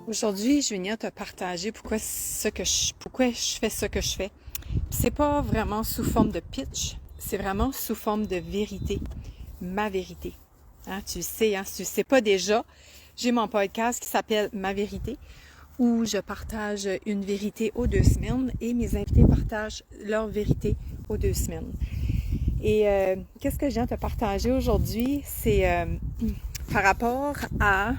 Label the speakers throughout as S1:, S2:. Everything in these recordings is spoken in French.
S1: Aujourd'hui, je vais venir te partager pourquoi je fais ce que je fais. C'est pas vraiment sous forme de pitch, c'est vraiment sous forme de vérité, ma vérité. Hein, tu le sais, hein, si tu le sais pas déjà, j'ai mon podcast qui s'appelle Ma vérité, où je partage une vérité aux 2 semaines et mes invités partagent leur vérité aux 2 semaines. Et qu'est-ce que je viens de te partager aujourd'hui, c'est par rapport à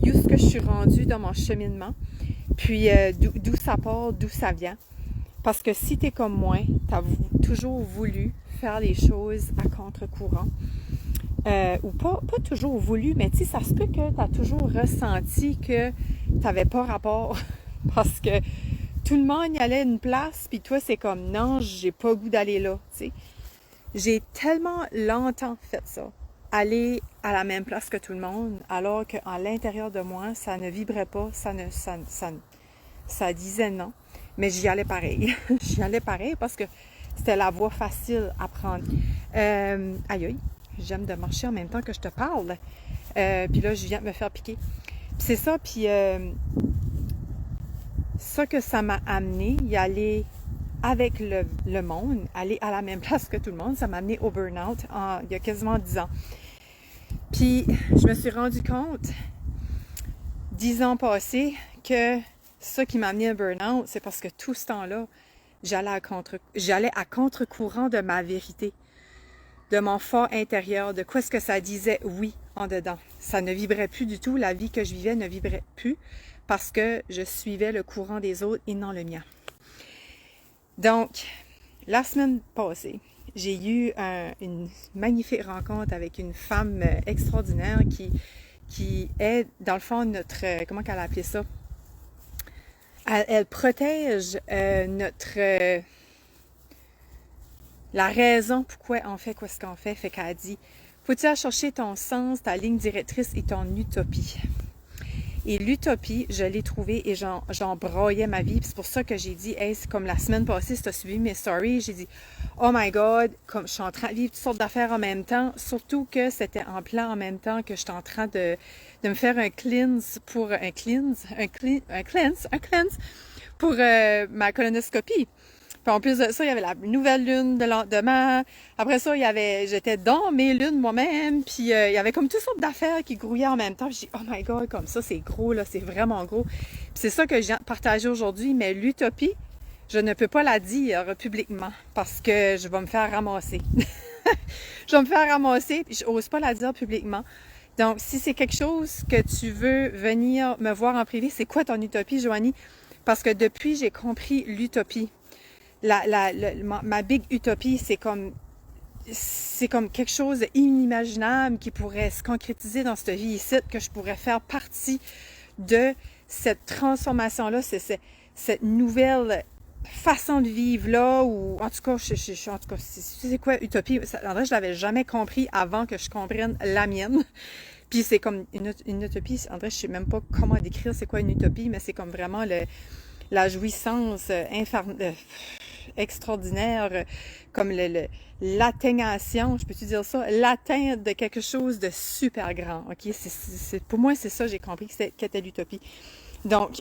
S1: où est-ce que je suis rendue dans mon cheminement, puis d'où ça part, d'où ça vient. Parce que si tu es comme moi, tu as toujours voulu faire les choses à contre-courant. Ou pas toujours voulu, mais tu sais, ça se peut que tu as toujours ressenti que tu n'avais pas rapport. Parce que tout le monde y allait à une place, puis toi, c'est comme non, j'ai pas goût d'aller là. Tu sais. J'ai tellement longtemps fait ça. Aller à la même place que tout le monde, alors qu'à l'intérieur de moi, ça ne vibrait pas, ça disait non. Mais j'y allais pareil. J'y allais pareil parce que c'était la voie facile à prendre. Aïe aïe, j'aime de marcher en même temps que je te parle. Puis là, je viens de me faire piquer. Puis c'est ça, puis ça que ça m'a amené, y aller avec le monde, aller à la même place que tout le monde, ça m'a amené au burn-out il y a quasiment 10 ans. Puis je me suis rendu compte, 10 ans passés, que ça qui m'a amené au burn-out, c'est parce que tout ce temps-là, j'allais à contre-courant de ma vérité, de mon fort intérieur, de quoi est-ce que ça disait oui en dedans. Ça ne vibrait plus du tout, la vie que je vivais ne vibrait plus parce que je suivais le courant des autres et non le mien. Donc, la semaine passée, j'ai eu une magnifique rencontre avec une femme extraordinaire qui est, dans le fond, notre... comment qu'elle a appelé ça? Elle protège la raison pourquoi on fait quoi ce qu'on fait. Fait qu'elle a dit, faut-tu aller chercher ton sens, ta ligne directrice et ton utopie? Et l'utopie, je l'ai trouvée et j'en broyais ma vie. Puis c'est pour ça que j'ai dit, hey, c'est comme la semaine passée, si tu as suivi mes stories, j'ai dit, oh my God, comme je suis en train de vivre toutes sortes d'affaires en même temps, surtout que c'était en plan en même temps que j'étais en train de me faire un cleanse pour pour ma colonoscopie. Puis en plus de ça, il y avait la nouvelle lune de lendemain. Après ça, j'étais dans mes lunes moi-même. Puis il y avait comme toutes sortes d'affaires qui grouillaient en même temps. Puis j'ai dit, oh my God, comme ça, c'est gros, là, c'est vraiment gros. Puis c'est ça que je viens de partager aujourd'hui. Mais l'utopie, je ne peux pas la dire publiquement parce que je vais me faire ramasser. Je vais me faire ramasser, puis je n'ose pas la dire publiquement. Donc, si c'est quelque chose que tu veux venir me voir en privé, c'est quoi ton utopie, Joanie? Parce que depuis, j'ai compris l'utopie. Ma big utopie, c'est comme quelque chose d'inimaginable qui pourrait se concrétiser dans cette vie ici, que je pourrais faire partie de cette transformation-là, cette nouvelle façon de vivre là, ou en tout cas, c'est quoi utopie? En vrai, je l'avais jamais compris avant que je comprenne la mienne. Puis c'est comme une utopie, en vrai, je sais même pas comment décrire c'est quoi une utopie, mais c'est comme vraiment la jouissance extraordinaire, comme l'atteignation, je peux-tu dire ça, l'atteinte de quelque chose de super grand, ok? Pour moi, c'est ça, j'ai compris qu'était l'utopie. Donc,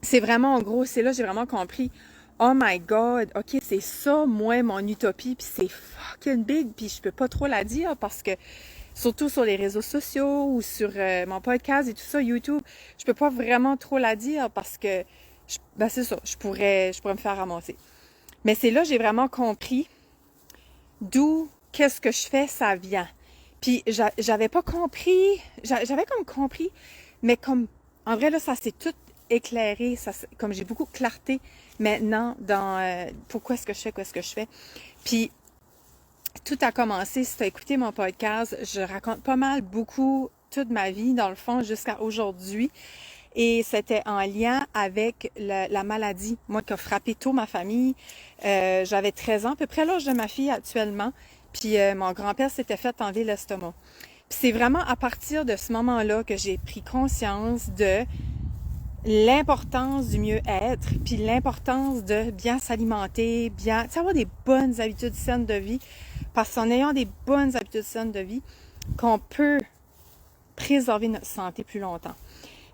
S1: c'est vraiment, en gros, c'est là j'ai vraiment compris, oh my God, ok, c'est ça, moi, mon utopie, puis c'est fucking big, puis je peux pas trop la dire parce que, surtout sur les réseaux sociaux ou sur mon podcast et tout ça, YouTube, je peux pas vraiment trop la dire parce que, c'est ça, je pourrais me faire ramasser. Mais c'est là j'ai vraiment compris d'où, qu'est-ce que je fais, ça vient. Puis j'avais pas compris, j'avais comme compris, mais comme, en vrai, là, ça s'est tout éclairé, comme j'ai beaucoup de clarté maintenant dans pourquoi est-ce que je fais, quoi est-ce que je fais. Puis, tout a commencé, si tu as écouté mon podcast, je raconte pas mal, beaucoup, toute ma vie, dans le fond, jusqu'à aujourd'hui. Et c'était en lien avec la maladie, moi, qui a frappé tôt ma famille. J'avais 13 ans, à peu près l'âge de ma fille actuellement. Puis mon grand-père s'était fait enlever l'estomac. Puis c'est vraiment à partir de ce moment-là que j'ai pris conscience de l'importance du mieux-être, puis l'importance de bien s'alimenter, bien, tu sais, avoir des bonnes habitudes saines de vie. Parce qu'en ayant des bonnes habitudes saines de vie, qu'on peut préserver notre santé plus longtemps.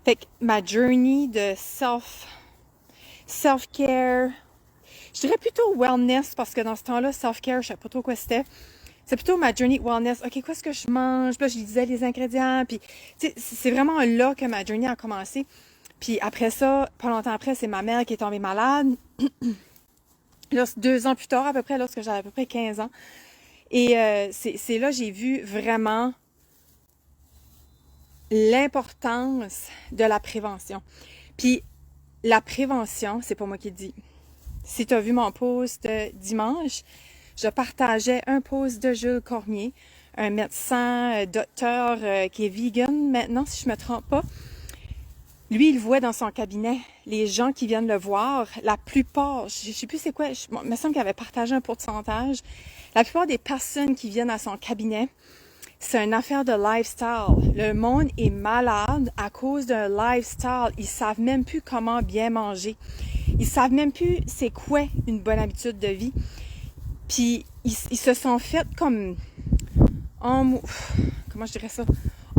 S1: Fait que ma journey de self-care, je dirais plutôt wellness, parce que dans ce temps-là, self-care, je sais pas trop quoi c'était. C'est plutôt ma journey wellness. OK, qu'est-ce que je mange? Puis là, je disais les ingrédients. Puis, tu sais, c'est vraiment là que ma journey a commencé. Puis après ça, pas longtemps après, c'est ma mère qui est tombée malade. Là, 2 ans plus tard, à peu près, lorsque j'avais à peu près 15 ans. Et c'est là que j'ai vu vraiment l'importance de la prévention. Puis la prévention, c'est pas moi qui le dis. Si tu as vu mon post dimanche, je partageais un post de Jules Cormier, un médecin, docteur qui est vegan maintenant, si je me trompe pas. Lui, il voit dans son cabinet les gens qui viennent le voir. La plupart, je sais plus c'est quoi, il me semble qu'il avait partagé un pourcentage. La plupart des personnes qui viennent à son cabinet, c'est une affaire de lifestyle. Le monde est malade à cause d'un lifestyle. Ils savent même plus comment bien manger. Ils savent même plus c'est quoi une bonne habitude de vie. Puis, ils se sont fait comme... comment je dirais ça?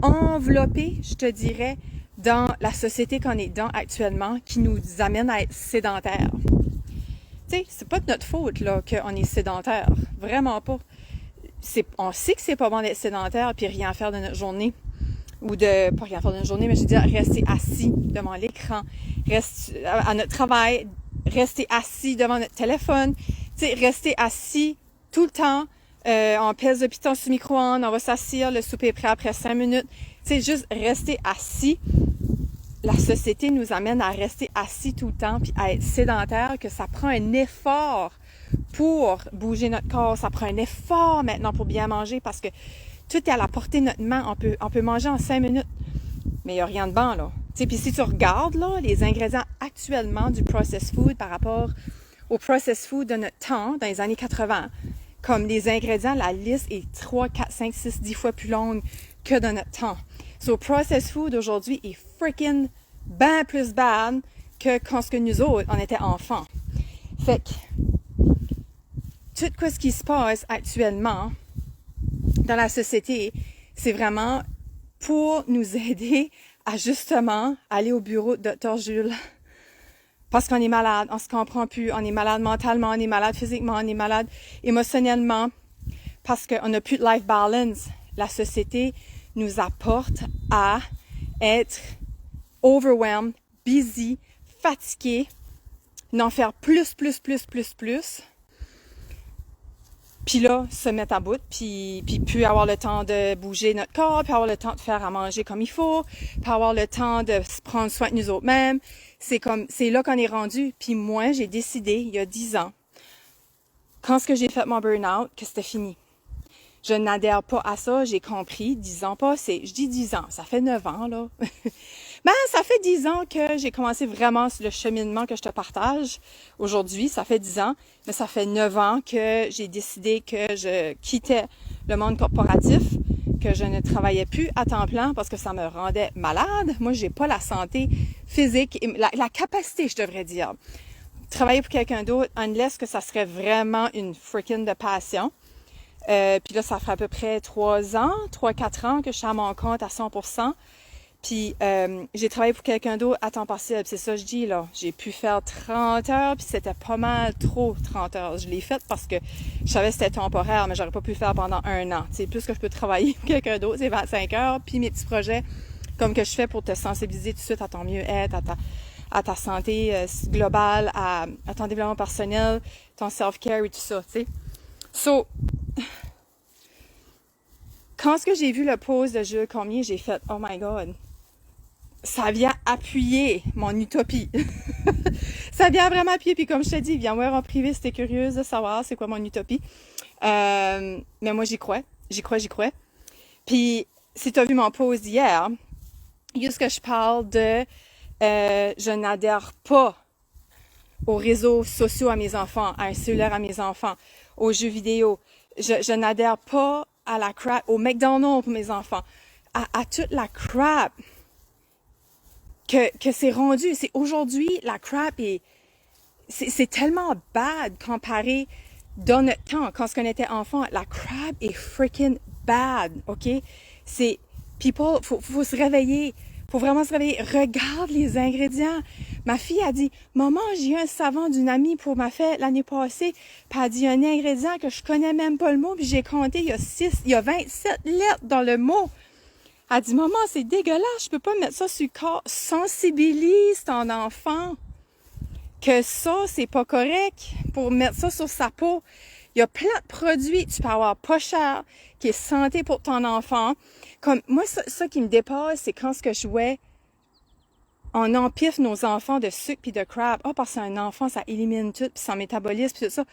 S1: Enveloppés, je te dirais, dans la société qu'on est dans actuellement, qui nous amène à être sédentaires. Tu sais, c'est pas de notre faute, là, qu'on est sédentaire. Vraiment pas. On sait que c'est pas bon d'être sédentaire puis rien faire de notre journée. Ou pas rien faire de notre journée, mais je veux dire, rester assis devant l'écran, rester à notre travail, rester assis devant notre téléphone, tu sais, rester assis tout le temps. On pèse le piton sur le micro-ondes, on va s'asseoir, le souper est prêt après 5 minutes. Tu sais, juste rester assis. La société nous amène à rester assis tout le temps puis à être sédentaire, que ça prend un effort pour bouger notre corps. Ça prend un effort maintenant pour bien manger parce que tout est à la portée de notre main. On peut manger en 5 minutes, mais il n'y a rien de bon, là. Tu sais, puis si tu regardes, là, les ingrédients actuellement du processed food par rapport au processed food de notre temps, dans les années 80, comme les ingrédients, la liste est 3, 4, 5, 6, 10 fois plus longue que dans notre temps. So, processed food aujourd'hui est freaking ben plus bad que quand nous autres, on était enfants. Fait que, tout ce qui se passe actuellement dans la société, c'est vraiment pour nous aider à justement aller au bureau de Dr. Jules. Parce qu'on est malade, on se comprend plus, on est malade mentalement, on est malade physiquement, on est malade émotionnellement, parce qu'on n'a plus de life balance. La société nous apporte à être overwhelmed, busy, fatigué, d'en faire plus. Puis là, se mettre à bout, puis plus avoir le temps de bouger notre corps, puis avoir le temps de faire à manger comme il faut, puis avoir le temps de se prendre soin de nous autres mêmes. C'est là qu'on est rendu. Puis moi, j'ai décidé, il y a 10 ans, quand j'ai fait mon burn-out, que c'était fini. Je n'adhère pas à ça, j'ai compris, 10 ans passés. Je dis 10 ans, ça fait 9 ans, là. Ben, ça fait 10 ans que j'ai commencé vraiment le cheminement que je te partage aujourd'hui. Ça fait 10 ans, mais ça fait 9 ans que j'ai décidé que je quittais le monde corporatif, que je ne travaillais plus à temps plein parce que ça me rendait malade. Moi, j'ai pas la santé physique, la capacité, je devrais dire. Travailler pour quelqu'un d'autre, unless que ça serait vraiment une freaking de passion. Puis là, ça fait à peu près 3 ans, 3-4 ans que je suis à mon compte à 100%. Puis j'ai travaillé pour quelqu'un d'autre à temps partiel. C'est ça que je dis, là. J'ai pu faire 30 heures, puis c'était pas mal trop 30 heures. Je l'ai fait parce que je savais que c'était temporaire, mais j'aurais pas pu le faire pendant 1 an. Tu sais, plus que je peux travailler pour quelqu'un d'autre, c'est 25 heures. Puis mes petits projets, comme que je fais pour te sensibiliser tout de suite à ton mieux-être, à ta santé globale, à ton développement personnel, ton self-care et tout ça, tu sais. So, quand j'ai vu le post de Jules Cormier, j'ai fait « Oh my God! » Ça vient appuyer mon utopie. Ça vient vraiment appuyer. Puis comme je te dis, viens voir en privé si t'es curieuse de savoir c'est quoi mon utopie. Mais moi, j'y crois. J'y crois. Puis, si tu as vu mon post d'hier, juste que je parle de je n'adhère pas aux réseaux sociaux à mes enfants, à un cellulaire à mes enfants, aux jeux vidéo. Je n'adhère pas à la crap, au McDonald's pour mes enfants, à toute la crap que c'est rendu. C'est aujourd'hui, la crap c'est tellement bad comparé dans notre temps, quand on était enfant. La crap est freaking bad, OK? C'est People, faut se réveiller. Faut vraiment se réveiller. Regarde les ingrédients. Ma fille a dit, maman, j'ai eu un savon d'une amie pour ma fête l'année passée. Puis elle a dit un ingrédient que je connais même pas le mot. Puis j'ai compté, il y a 27 lettres dans le mot. Elle dit, maman, c'est dégueulasse. Je peux pas mettre ça sur le corps. Sensibilise ton enfant. Que ça, c'est pas correct pour mettre ça sur sa peau. Il y a plein de produits que tu peux avoir pas cher, qui est santé pour ton enfant. Comme moi, ça qui me dépasse, c'est quand ce que je jouais, on empiffe nos enfants de sucre puis de crab. Ah, parce qu'un enfant, ça élimine tout, puis son métabolisme, puis tout ça.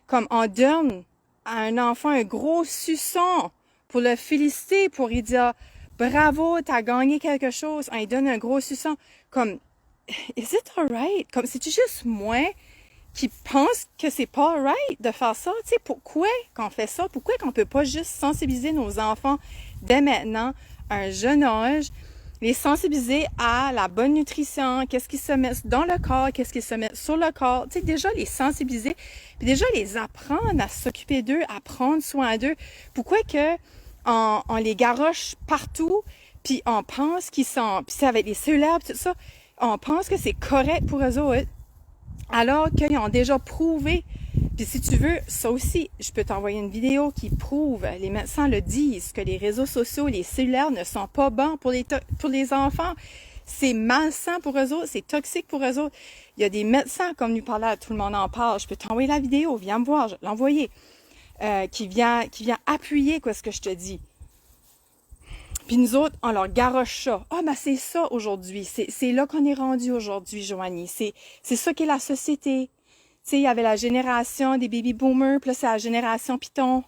S1: Comme on donne à un enfant un gros suçon pour le féliciter, pour lui dire bravo, t'as gagné quelque chose. On lui donne un gros suçon. Comme, is it alright? Comme, c'est-tu juste moi qui pense que c'est pas right de faire ça? Tu sais, pourquoi qu'on fait ça? Pourquoi qu'on peut pas juste sensibiliser nos enfants dès maintenant, à un jeune âge, les sensibiliser à la bonne nutrition, qu'est-ce qui se met dans le corps, qu'est-ce qui se met sur le corps, tu sais, déjà les sensibiliser, puis déjà les apprendre à s'occuper d'eux, à prendre soin d'eux. Pourquoi que on les garoche partout, puis on pense qu'ils sont, puis c'est avec les cellulaires, puis tout ça, on pense que c'est correct pour eux autres, alors qu'ils ont déjà prouvé. Puis si tu veux, ça aussi, je peux t'envoyer une vidéo qui prouve, les médecins le disent, que les réseaux sociaux, les cellulaires ne sont pas bons pour les enfants. C'est malsain pour eux autres, c'est toxique pour eux autres. Il y a des médecins, comme nous parlait, tout le monde en parle, je peux t'envoyer la vidéo, viens me voir, je vais l'envoyer, qui vient appuyer quoi ce que je te dis. Puis nous autres, on leur garoche ça. Ah, ben c'est ça aujourd'hui. C'est là qu'on est rendu aujourd'hui, Joanie. C'est ça qu'est la société. Tu sais, il y avait la génération des baby boomers, puis là, c'est la génération Python.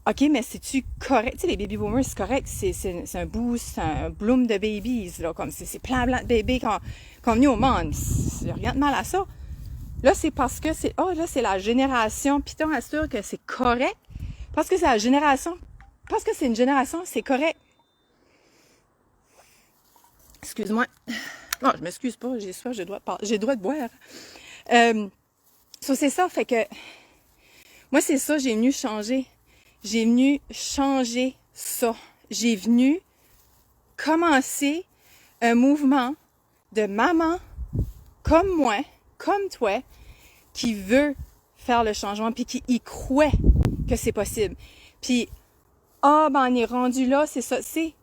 S1: OK, mais c'est-tu correct? Tu sais, les baby boomers, c'est correct. C'est un boost, c'est un bloom de babies, là. Comme c'est plein de bébés qui ont venu au monde. Il n'y a rien de mal à ça. Là, c'est parce que là, c'est la génération Python assure que c'est correct. Parce que c'est la génération. Parce que c'est une génération, c'est correct. Excuse-moi. Non, je m'excuse pas, j'ai soif, j'ai le droit de boire. C'est ça, fait que moi, c'est ça, j'ai venu changer. J'ai venu changer ça. J'ai venu commencer un mouvement de maman comme moi, comme toi, qui veut faire le changement, puis qui y croit que c'est possible. Puis, on est rendu là, c'est ça, c'est...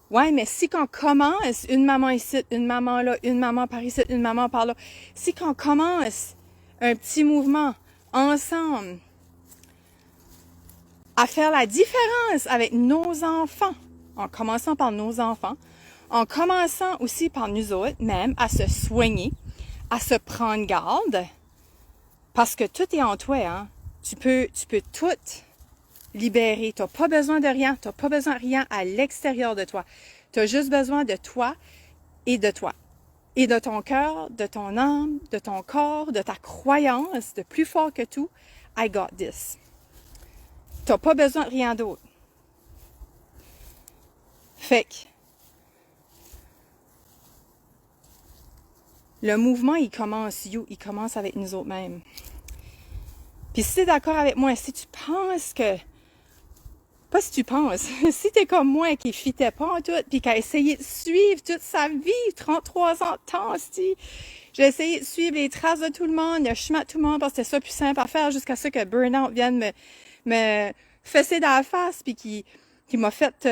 S1: Ouais, mais si qu'on commence, une maman ici, une maman là, une maman par ici, une maman par là, si qu'on commence un petit mouvement ensemble à faire la différence avec nos enfants, en commençant par nos enfants, en commençant aussi par nous autres, même à se soigner, à se prendre garde, parce que tout est en toi, hein. Tu peux tout libéré. Tu n'as pas besoin de rien. Tu n'as pas besoin de rien à l'extérieur de toi. Tu as juste besoin de toi et de toi. Et de ton cœur, de ton âme, de ton corps, de ta croyance, de plus fort que tout. I got this. Tu n'as pas besoin de rien d'autre. Fait que le mouvement, il commence avec nous autres mêmes. Puis si tu es d'accord avec moi, si tu penses que pas si tu penses, si t'es comme moi qui fitait pas en tout, puis qui a essayé de suivre toute sa vie, 33 ans de temps, j'ai essayé de suivre les traces de tout le monde, le chemin de tout le monde, parce que c'était ça plus simple à faire, jusqu'à ce que Burnout vienne me fesser dans la face, puis qui m'a fait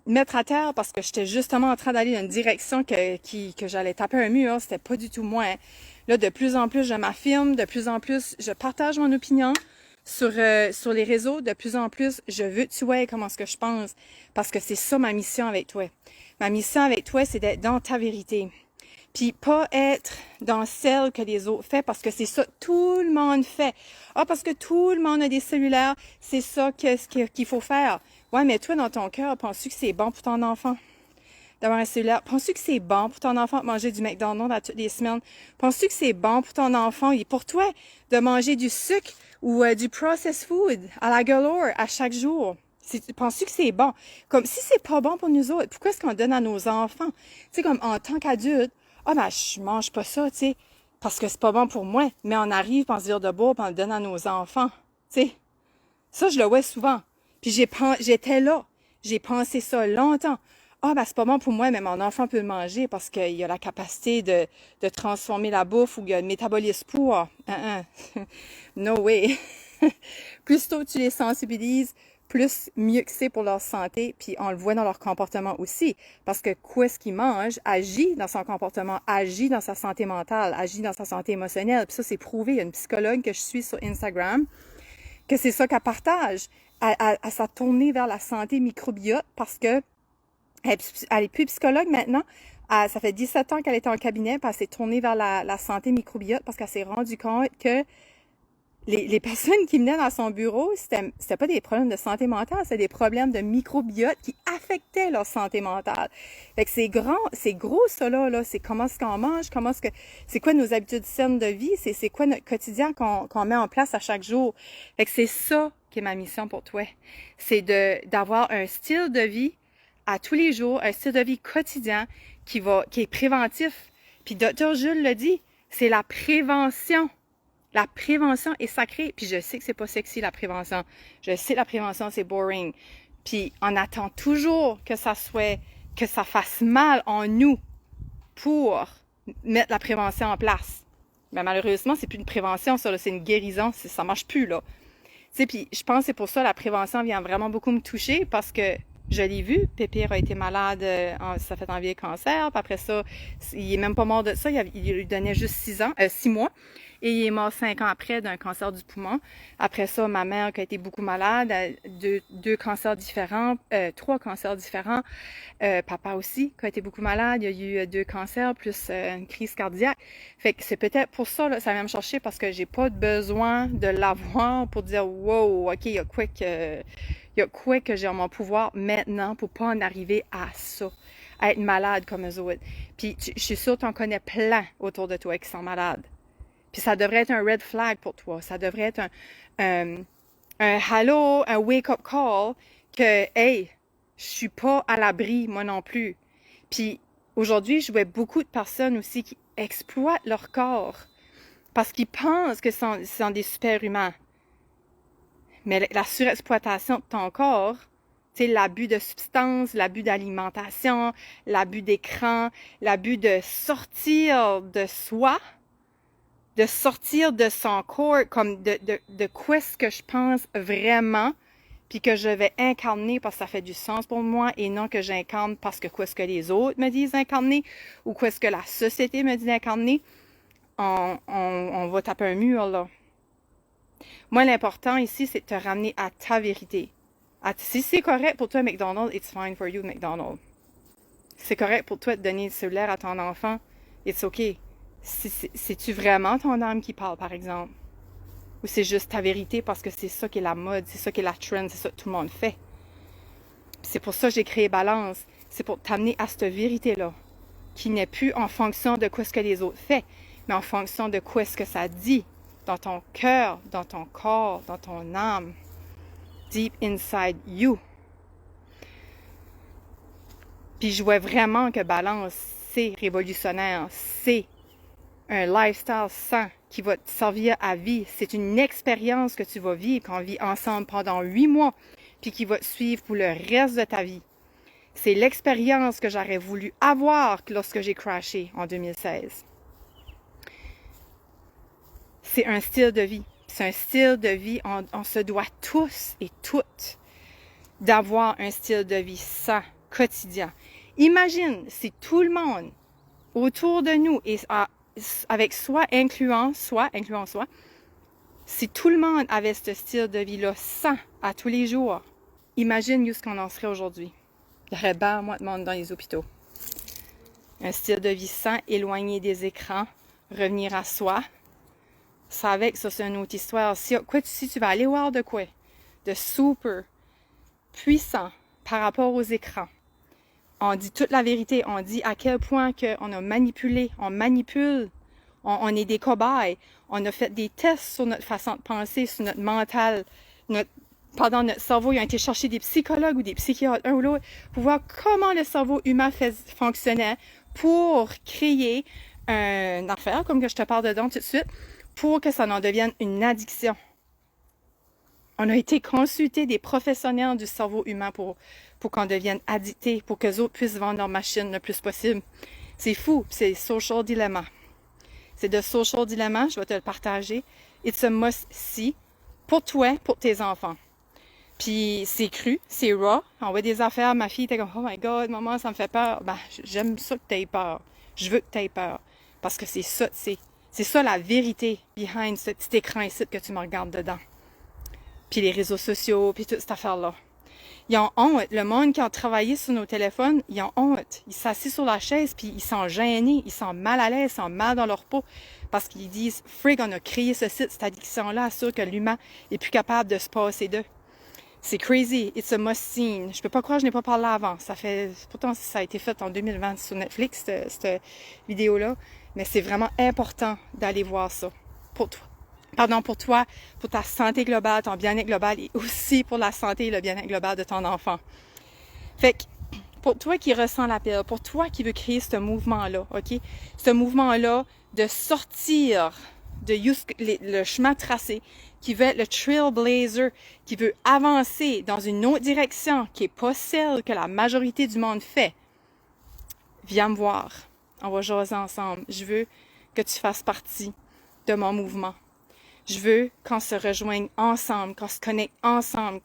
S1: mettre à terre, parce que j'étais justement en train d'aller dans une direction que j'allais taper un mur, c'était pas du tout moi. Hein. Là, de plus en plus, je m'affirme, de plus en plus, je partage mon opinion, sur les réseaux, de plus en plus, je veux que tu vois comment ce que je pense, parce que c'est ça ma mission avec toi. Ma mission avec toi, c'est d'être dans ta vérité. Puis pas être dans celle que les autres font, parce que c'est ça tout le monde fait. Ah, parce que tout le monde a des cellulaires, c'est ça qu'il faut faire. Ouais, mais toi, dans ton cœur, penses-tu que c'est bon pour ton enfant d'avoir un cellulaire? Penses-tu que c'est bon pour ton enfant de manger du McDonald's à toutes les semaines? Penses-tu que c'est bon pour ton enfant et pour toi de manger du sucre ou du processed food à la galore à chaque jour? Penses-tu que c'est bon? Comme si c'est pas bon pour nous autres, pourquoi est-ce qu'on donne à nos enfants? Tu sais, comme en tant qu'adulte, je mange pas ça, tu sais, parce que c'est pas bon pour moi. Mais on arrive, on se vire de bois, puis on le donne à nos enfants. Tu sais, ça, je le vois souvent. Puis j'étais là. J'ai pensé ça longtemps. Ah, ben c'est pas bon pour moi, mais mon enfant peut le manger parce qu'il a la capacité de transformer la bouffe ou il a le métabolisme pour. No way. Plus tôt tu les sensibilises, plus mieux que c'est pour leur santé, puis on le voit dans leur comportement aussi. Parce que quoi ce qu'ils mangent agit dans son comportement, agit dans sa santé mentale, agit dans sa santé émotionnelle. Puis ça, c'est prouvé. Il y a une psychologue que je suis sur Instagram, que c'est ça qu'elle partage. Elle s'est tournée vers la santé microbiote parce que elle est plus psychologue maintenant. Ça fait 17 ans qu'elle était en cabinet, puis elle s'est tournée vers la santé microbiote parce qu'elle s'est rendue compte que les personnes qui venaient dans son bureau, c'était pas des problèmes de santé mentale, c'était des problèmes de microbiote qui affectaient leur santé mentale. Fait que c'est gros ça là, c'est comment est-ce qu'on mange, c'est quoi nos habitudes saines de vie, c'est quoi notre quotidien qu'on met en place à chaque jour. Fait que c'est ça qui est ma mission pour toi. C'est d'avoir un style de vie à tous les jours, un style de vie quotidien qui est préventif. Puis Dr. Jules le dit, c'est la prévention. La prévention est sacrée. Puis je sais que c'est pas sexy, la prévention. Je sais que la prévention, c'est boring. Puis on attend toujours que ça fasse mal en nous pour mettre la prévention en place. Mais malheureusement, c'est plus une prévention, ça, là, c'est une guérison. Ça marche plus, là. Tu sais, puis je pense que c'est pour ça que la prévention vient vraiment beaucoup me toucher parce que je l'ai vu, Pépère a été malade, ça fait envier le cancer, puis après ça, il est même pas mort de ça, il lui donnait juste 6 mois, et il est mort 5 ans après d'un cancer du poumon. Après ça, ma mère qui a été beaucoup malade, deux cancers différents, 3 cancers différents, papa aussi qui a été beaucoup malade, il y a eu 2 cancers plus une crise cardiaque. Fait que c'est peut-être pour ça, là, ça vient me chercher parce que j'ai pas besoin de l'avoir pour dire wow, ok, il y a quoi que j'ai en mon pouvoir maintenant pour pas en arriver à ça, à être malade comme eux autres. Puis je suis sûre que tu en connais plein autour de toi qui sont malades. Puis ça devrait être un red flag pour toi. Ça devrait être un hello, un wake-up call que, hey, je suis pas à l'abri, moi non plus. Puis aujourd'hui, je vois beaucoup de personnes aussi qui exploitent leur corps parce qu'ils pensent que sont des super-humains. Mais la surexploitation de ton corps, tu sais, l'abus de substances, l'abus d'alimentation, l'abus d'écran, l'abus de sortir de soi, de sortir de son corps, comme de quoi est-ce que je pense vraiment, puis que je vais incarner parce que ça fait du sens pour moi et non que j'incarne parce que quoi est-ce que les autres me disent d'incarner ou quoi est-ce que la société me dit d'incarner, on va taper un mur, là. Moi, l'important ici, c'est de te ramener à ta vérité. Si c'est correct pour toi, McDonald's, it's fine for you, McDonald's. Si c'est correct pour toi de donner le cellulaire à ton enfant, it's okay. C'est-tu vraiment ton âme qui parle, par exemple? Ou c'est juste ta vérité parce que c'est ça qui est la mode, c'est ça qui est la trend, c'est ça que tout le monde fait. C'est pour ça que j'ai créé Balance. C'est pour t'amener à cette vérité-là, qui n'est plus en fonction de quoi ce que les autres font, mais en fonction de quoi ce que ça dit dans ton cœur, dans ton corps, dans ton âme. Deep inside you. Puis je vois vraiment que Balance, c'est révolutionnaire. C'est un lifestyle sain qui va te servir à vie. C'est une expérience que tu vas vivre, qu'on vit ensemble pendant 8 mois, puis qui va te suivre pour le reste de ta vie. C'est l'expérience que j'aurais voulu avoir lorsque j'ai crashé en 2016. C'est un style de vie. C'est un style de vie, on se doit tous et toutes d'avoir un style de vie sain, quotidien. Imagine si tout le monde autour de nous, et avec soi, incluant soi, si tout le monde avait ce style de vie-là sain à tous les jours, imagine où ce qu'on en serait aujourd'hui. Il y aurait bien moins de monde dans les hôpitaux. Un style de vie sain, éloigné des écrans, revenir à soi. Ça avec, ça c'est une autre histoire. Si tu vas aller voir de quoi? De super puissant par rapport aux écrans. On dit toute la vérité. On dit à quel point qu'on a manipulé, on manipule, on est des cobayes. On a fait des tests sur notre façon de penser, sur notre mental, notre cerveau. Ils ont été chercher des psychologues ou des psychiatres, un ou l'autre, pour voir comment le cerveau humain fonctionnait pour créer une affaire, comme que je te parle dedans tout de suite, pour que ça en devienne une addiction. On a été consulter des professionnels du cerveau humain pour qu'on devienne addicté, pour qu'eux autres puissent vendre leur machine le plus possible. C'est fou, c'est social dilemma. C'est de social dilemma, je vais te le partager. It's a must-see pour toi, pour tes enfants. Puis c'est cru, c'est raw. On voit des affaires, ma fille était comme « Oh my God, maman, ça me fait peur. » Ben, j'aime ça que tu aies peur. Je veux que tu aies peur. Parce que c'est ça la vérité behind ce petit écran ici que tu me regardes dedans. Puis les réseaux sociaux, puis toute cette affaire-là. Ils ont honte. Le monde qui a travaillé sur nos téléphones, ils ont honte. Ils s'assient sur la chaise, puis ils sont gênés, ils sont mal à l'aise, ils sont mal dans leur peau. Parce qu'ils disent, frig, on a créé ce site, cette addiction-là, assure que l'humain est plus capable de se passer d'eux. C'est crazy. It's a must-see. Je peux pas croire que je n'ai pas parlé avant. Pourtant, ça a été fait en 2020 sur Netflix, cette vidéo-là. Mais c'est vraiment important d'aller voir ça. Pour toi, pour ta santé globale, ton bien-être global et aussi pour la santé et le bien-être global de ton enfant. Fait que, pour toi qui ressens l'appel, pour toi qui veux créer ce mouvement-là, OK? Ce mouvement-là de sortir de le chemin tracé, qui veut être le trailblazer, qui veut avancer dans une autre direction qui n'est pas celle que la majorité du monde fait, viens me voir. On va jaser ensemble. Je veux que tu fasses partie de mon mouvement. Je veux qu'on se rejoigne ensemble, qu'on se connecte ensemble,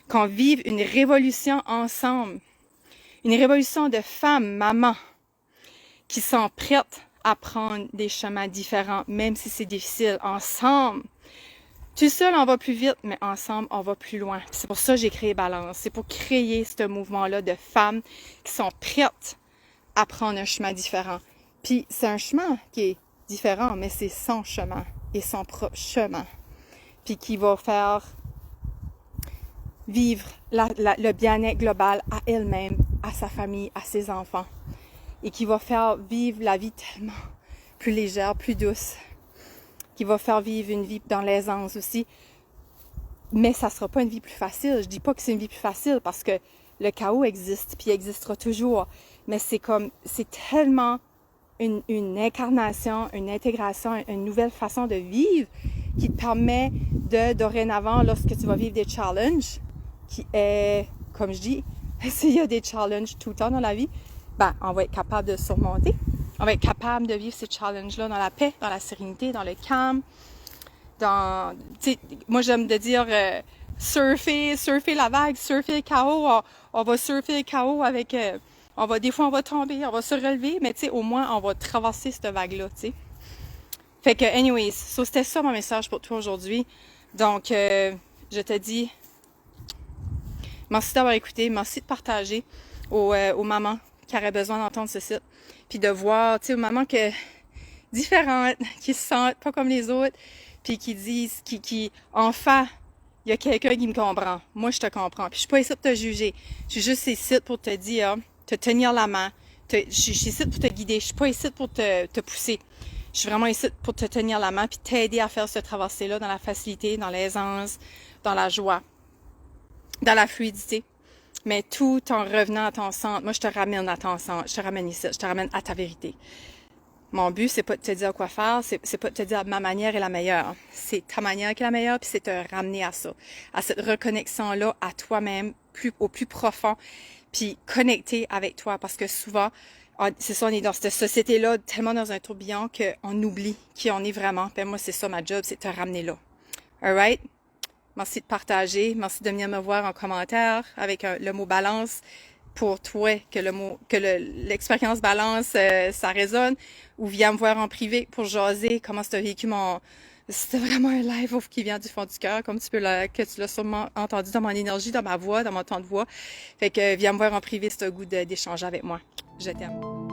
S1: qu'on vive une révolution ensemble. Une révolution de femmes, mamans, qui sont prêtes à prendre des chemins différents, même si c'est difficile. Ensemble, tout seul, on va plus vite, mais ensemble, on va plus loin. C'est pour ça que j'ai créé Balance. C'est pour créer ce mouvement-là de femmes qui sont prêtes à prendre un chemin différent. Puis c'est un chemin qui est différent, mais c'est son chemin et son propre chemin. Puis qui va faire vivre le bien-être global à elle-même, à sa famille, à ses enfants. Et qui va faire vivre la vie tellement plus légère, plus douce. Qui va faire vivre une vie dans l'aisance aussi. Mais ça sera pas une vie plus facile. Je dis pas que c'est une vie plus facile parce que le chaos existe, puis il existera toujours. Mais c'est tellement une incarnation, une intégration, une nouvelle façon de vivre qui te permet dorénavant, lorsque tu vas vivre des challenges, qui est, comme je dis, s'il y a des challenges tout le temps dans la vie, ben, on va être capable de surmonter. On va être capable de vivre ces challenges-là dans la paix, dans la sérénité, dans le calme, moi j'aime de dire surfer la vague, surfer le chaos. On va surfer le chaos avec, des fois on va tomber, on va se relever, mais au moins on va traverser cette vague-là, Fait que, anyways, c'était ça mon message pour toi aujourd'hui. Donc, je te dis, merci d'avoir écouté, merci de partager aux mamans qui auraient besoin d'entendre ce site. Puis de voir, aux mamans différentes, qui se sentent pas comme les autres, puis qui disent, enfin, il y a quelqu'un qui me comprend. Moi, je te comprends. Puis je suis pas ici pour te juger. Je suis juste ici pour te dire, te tenir la main. Je suis ici pour te guider. Je suis pas ici pour te pousser. Je suis vraiment ici pour te tenir la main puis t'aider à faire ce traversée-là dans la facilité, dans l'aisance, dans la joie, dans la fluidité. Mais tout en revenant à ton centre. Moi, je te ramène à ton centre. Je te ramène ici. Je te ramène à ta vérité. Mon but, c'est pas de te dire quoi faire, c'est pas de te dire ma manière est la meilleure. C'est ta manière qui est la meilleure, puis c'est te ramener à ça, à cette reconnexion-là, à toi-même, au plus profond, puis connecter avec toi, parce que souvent, c'est ça, on est dans cette société-là, tellement dans un tourbillon qu'on oublie qui on est vraiment. Puis moi, c'est ça ma job, c'est de te ramener là. Alright? Merci de partager, merci de venir me voir en commentaire avec le mot balance. Pour toi, que l'expérience balance, ça résonne, ou viens me voir en privé pour jaser comment tu as vécu c'était vraiment un live qui vient du fond du cœur, comme que tu l'as sûrement entendu dans mon énergie, dans ma voix, dans mon ton de voix. Fait que viens me voir en privé si tu as le goût d'échanger avec moi. Je t'aime.